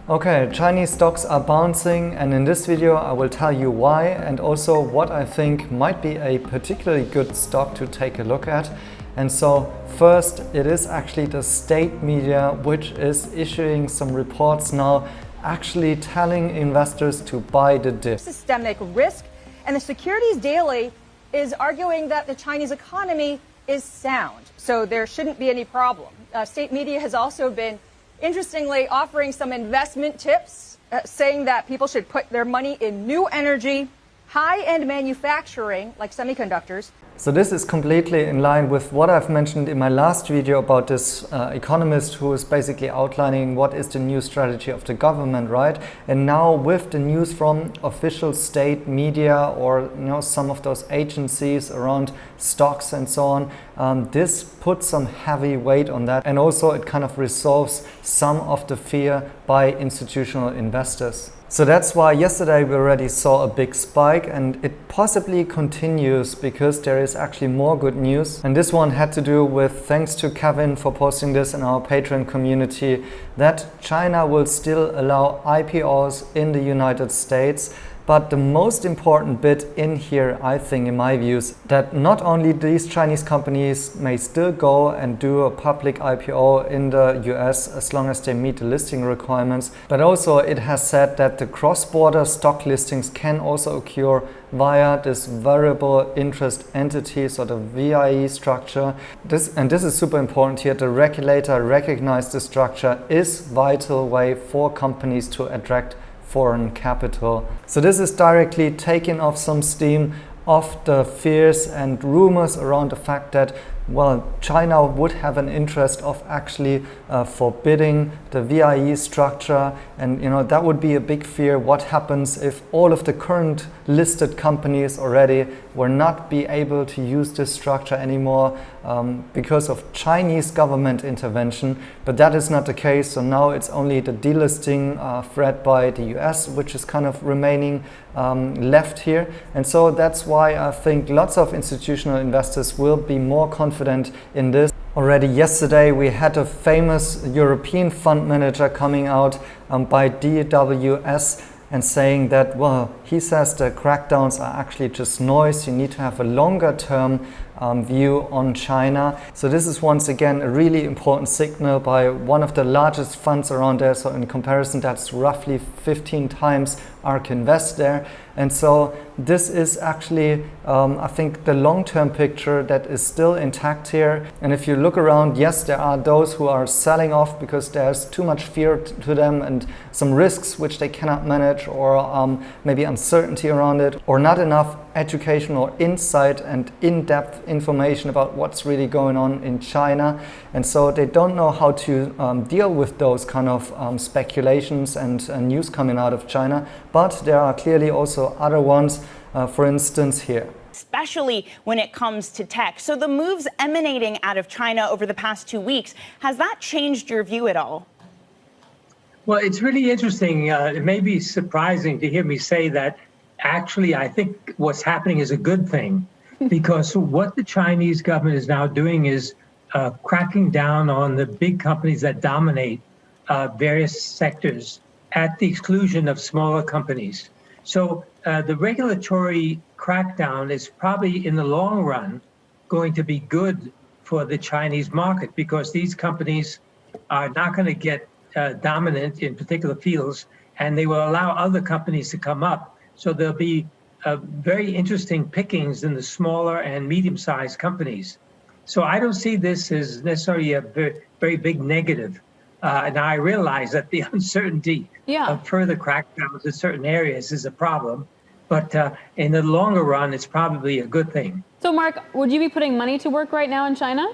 Okay, Chinese stocks are bouncing, and in this video I will tell you why and also what I think might be a particularly good stock to take a look at. And so first, it is actually the state media which is issuing some reports now actually telling investors to buy the dip. Systemic risk, and the Securities Daily is arguing that the Chinese economy is sound, so there shouldn't be any problem. State media has also been interestingly offering some investment tips, saying that people should put their money in new energy, high-end manufacturing like semiconductors. So this is completely in line with what I've mentioned in my last video about this economist who is basically outlining what is the new strategy of the government, right? And now with the news from official state media or some of those agencies around stocks and so on, this puts some heavy weight on that, and also it kind of resolves some of the fear by institutional investors. So that's why yesterday we already saw a big spike, and it possibly continues because there is actually more good news. And this one had to do with, thanks to Kevin for posting this in our Patreon community, that China will still allow IPOs in the United States. But the most important bit in here, I think, in my views, that not only these Chinese companies may still go and do a public IPO in the US as long as they meet the listing requirements, but also it has said that the cross-border stock listings can also occur via this variable interest entities or the VIE structure. This is super important here. The regulator recognized the structure is vital way for companies to attract foreign capital. So this is directly taking off some steam of the fears and rumors around the fact that, well, China would have an interest of actually forbidding the VIE structure, and that would be a big fear. What happens if all of the current listed companies already will not be able to use this structure anymore because of Chinese government intervention? But that is not the case. So now it's only the delisting threat by the US which is kind of remaining left here. And so that's why I think lots of institutional investors will be more confident in this. Already yesterday we had a famous European fund manager coming out by DWS and saying that, well, he says the crackdowns are actually just noise. You need to have a longer term view on China. So this is once again a really important signal by one of the largest funds around there. So in comparison, that's roughly 15 times ARK Invest there. And so this is actually, I think, the long-term picture that is still intact here. And if you look around, yes, there are those who are selling off because there's too much fear to them and some risks which they cannot manage, or maybe uncertainty around it, or not enough education or insight and in-depth information about what's really going on in China. And so they don't know how to deal with those kind of speculations and news coming out of China. But there are clearly also other ones, for instance here. Especially when it comes to tech. So the moves emanating out of China over the past 2 weeks, has that changed your view at all? Well, it's really interesting. It may be surprising to hear me say that. Actually, I think what's happening is a good thing, because what the Chinese government is now doing is cracking down on the big companies that dominate various sectors at the exclusion of smaller companies. So the regulatory crackdown is probably in the long run going to be good for the Chinese market, because these companies are not going to get dominant in particular fields, and they will allow other companies to come up. So there'll be very interesting pickings in the smaller and medium-sized companies. So I don't see this as necessarily a very, very big negative. And I realize that the uncertainty of further crackdowns in certain areas is a problem. But in the longer run, it's probably a good thing. So, Mark, would you be putting money to work right now in China?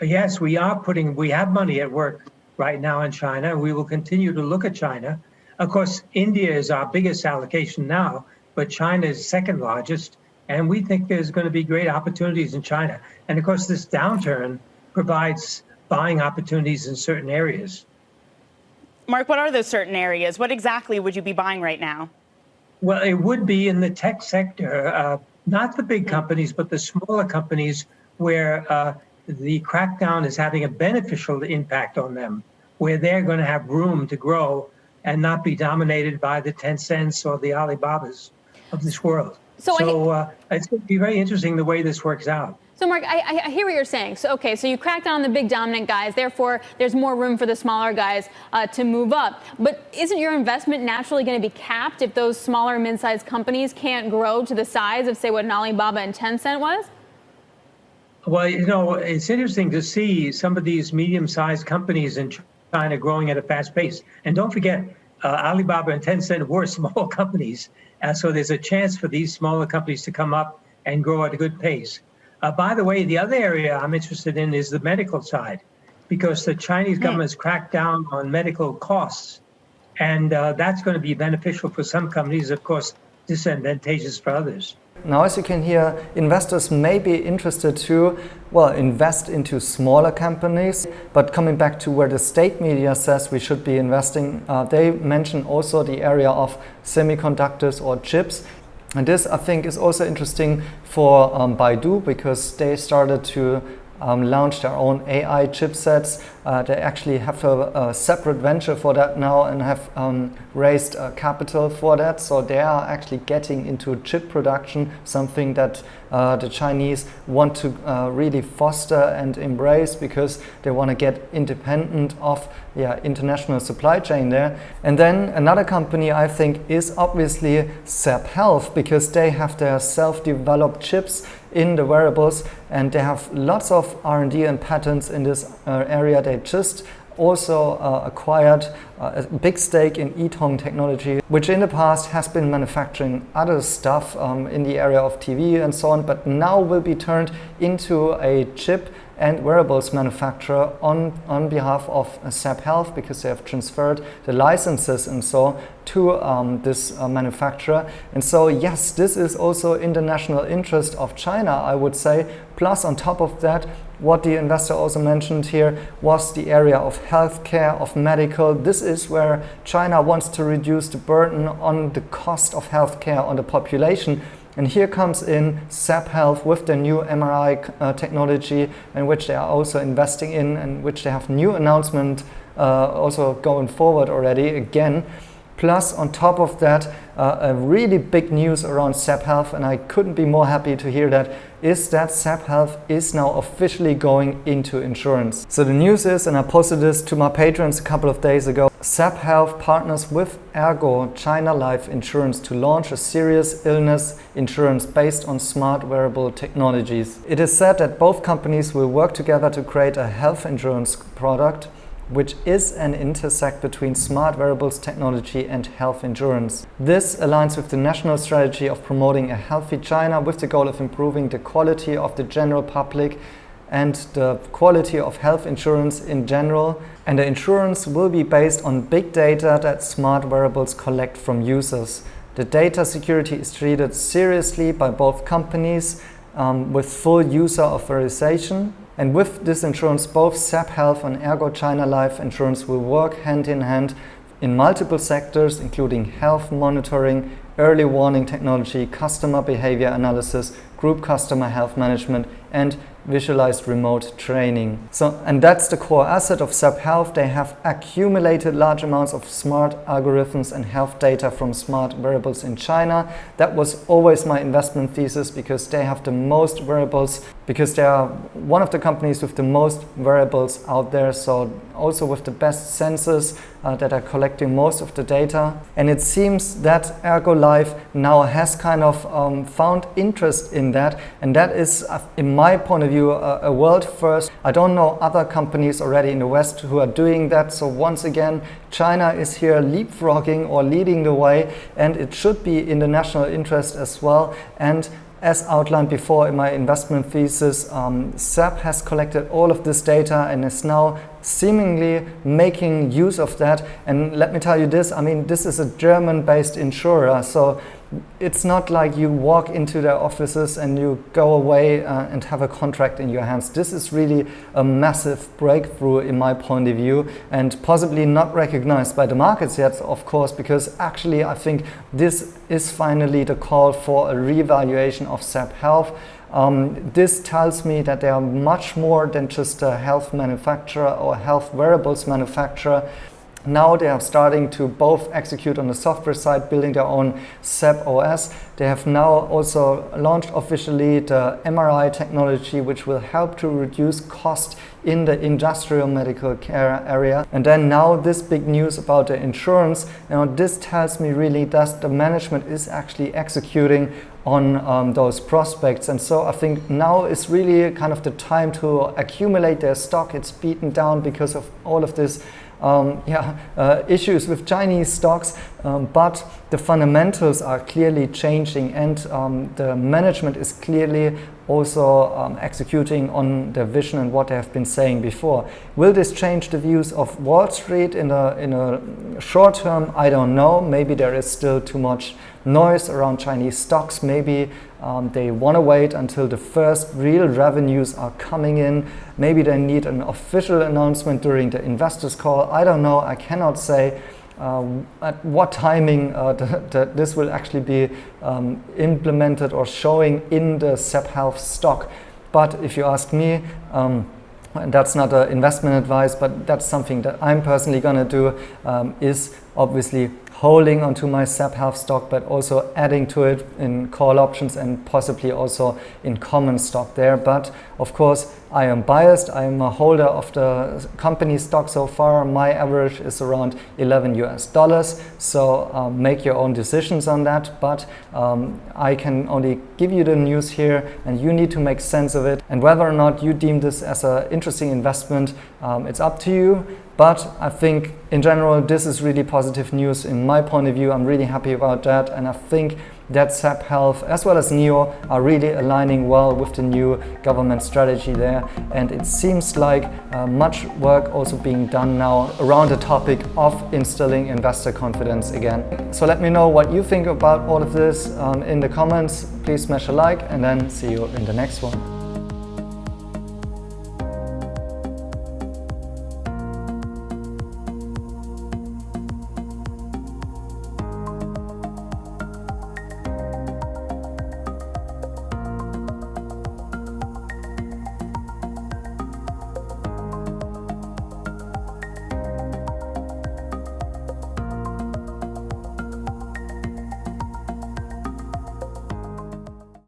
Yes, we have money at work right now in China. We will continue to look at China. Of course, India is our biggest allocation now, but China is second largest. And we think there's going to be great opportunities in China. And of course, this downturn provides buying opportunities in certain areas. Mark, what are those certain areas? What exactly would you be buying right now? Well, it would be in the tech sector, not the big companies, but the smaller companies where the crackdown is having a beneficial impact on them, where they're going to have room to grow and not be dominated by the Tencents or the Alibabas of this world. So it's going to be very interesting the way this works out. So, Mark, I hear what you're saying. So, okay, so you crack down on the big dominant guys. Therefore, there's more room for the smaller guys to move up. But isn't your investment naturally going to be capped if those smaller, mid-sized companies can't grow to the size of, say, what an Alibaba and Tencent was? Well, you know, it's interesting to see some of these medium-sized companies in China growing at a fast pace. And don't forget, Alibaba and Tencent were small companies. So there's a chance for these smaller companies to come up and grow at a good pace. By the way, the other area I'm interested in is the medical side, because the Chinese government has cracked down on medical costs. And that's going to be beneficial for some companies, of course, disadvantageous for others. Now, as you can hear, investors may be interested to, well, invest into smaller companies. But coming back to where the state media says we should be investing, they mention also the area of semiconductors or chips. And this, I think, is also interesting for Baidu, because they started to launch their own AI chipsets. They actually have a separate venture for that now and have raised capital for that. So they are actually getting into chip production, something that the Chinese want to really foster and embrace, because they want to get independent of international supply chain there. And then another company I think is obviously Zepp Health, because they have their self-developed chips in the wearables, and they have lots of R&D and patents in this area. They just also acquired a big stake in Yitong Technology, which in the past has been manufacturing other stuff in the area of TV and so on, but now will be turned into a chip and wearables manufacturer on behalf of Zepp Health, because they have transferred the licenses and so to this manufacturer. And so yes, this is also in the national interest of China, I would say. Plus, on top of that, what the investor also mentioned here was the area of healthcare, of medical. This is where China wants to reduce the burden on the cost of healthcare on the population. And here comes in Zepp Health with the new MRI technology, in which they are also investing in, and which they have new announcement also going forward already again. Plus, on top of that, a really big news around Zepp Health, and I couldn't be more happy to hear that, is that Zepp Health is now officially going into insurance. So the news is, and I posted this to my patrons a couple of days ago, Zepp Health partners with Ergo China Life Insurance to launch a serious illness insurance based on smart wearable technologies. It is said that both companies will work together to create a health insurance product, which is an intersect between smart wearables technology and health insurance. This aligns with the national strategy of promoting a healthy China, with the goal of improving the quality of the general public and the quality of health insurance in general. And the insurance will be based on big data that smart wearables collect from users. The data security is treated seriously by both companies with full user authorization. And with this insurance, both Zepp Health and Ergo China Life Insurance will work hand in hand in multiple sectors, including health monitoring, early warning technology, customer behavior analysis, group customer health management, and visualized remote training. And that's the core asset of Zepp Health. They have accumulated large amounts of smart algorithms and health data from smart wearables in China. That was always my investment thesis, because they have the most wearables, because they are one of the companies with the most wearables out there. So also with the best sensors that are collecting most of the data. And it seems that Ergo Life now has kind of found interest in that. And that is, in my point of view, a world first. I don't know other companies already in the West who are doing that. So once again, China is here leapfrogging or leading the way, and it should be in the national interest as well. And as outlined before in my investment thesis, Zepp has collected all of this data and is now seemingly making use of that. And let me tell you this, I mean, this is a German-based insurer, so it's not like you walk into their offices and you go away and have a contract in your hands. This is really a massive breakthrough in my point of view, and possibly not recognized by the markets yet, of course, because actually I think this is finally the call for a revaluation of SAP Health. This tells me that they are much more than just a health manufacturer or health wearables manufacturer. Now they are starting to both execute on the software side, building their own SAP OS. They have now also launched officially the MRI technology, which will help to reduce cost in the industrial medical care area. And then now this big news about the insurance, this tells me really that the management is actually executing on those prospects. And so I think now is really kind of the time to accumulate their stock. It's beaten down because of all of this issues with Chinese stocks, but the fundamentals are clearly changing, and the management is clearly also executing on their vision and what they have been saying before. Will this change the views of Wall Street in a short term? I don't know. Maybe there is still too much noise around Chinese stocks. Maybe they want to wait until the first real revenues are coming in. Maybe they need an official announcement during the investors call. I don't know. I cannot say at what timing this will actually be implemented or showing in the SAP Health stock. But if you ask me, and that's not an investment advice, but that's something that I'm personally going to do, is obviously holding onto my SAP Health stock, but also adding to it in call options and possibly also in common stock there. But of course, I am biased. I am a holder of the company stock so far. My average is around $11. So make your own decisions on that. But I can only give you the news here, and you need to make sense of it. And whether or not you deem this as an interesting investment, it's up to you. But I think in general, this is really positive news in my point of view. I'm really happy about that. And I think that SAP Health as well as NEO are really aligning well with the new government strategy there. And it seems like much work also being done now around the topic of instilling investor confidence again. So let me know what you think about all of this in the comments. Please smash a like, and then see you in the next one.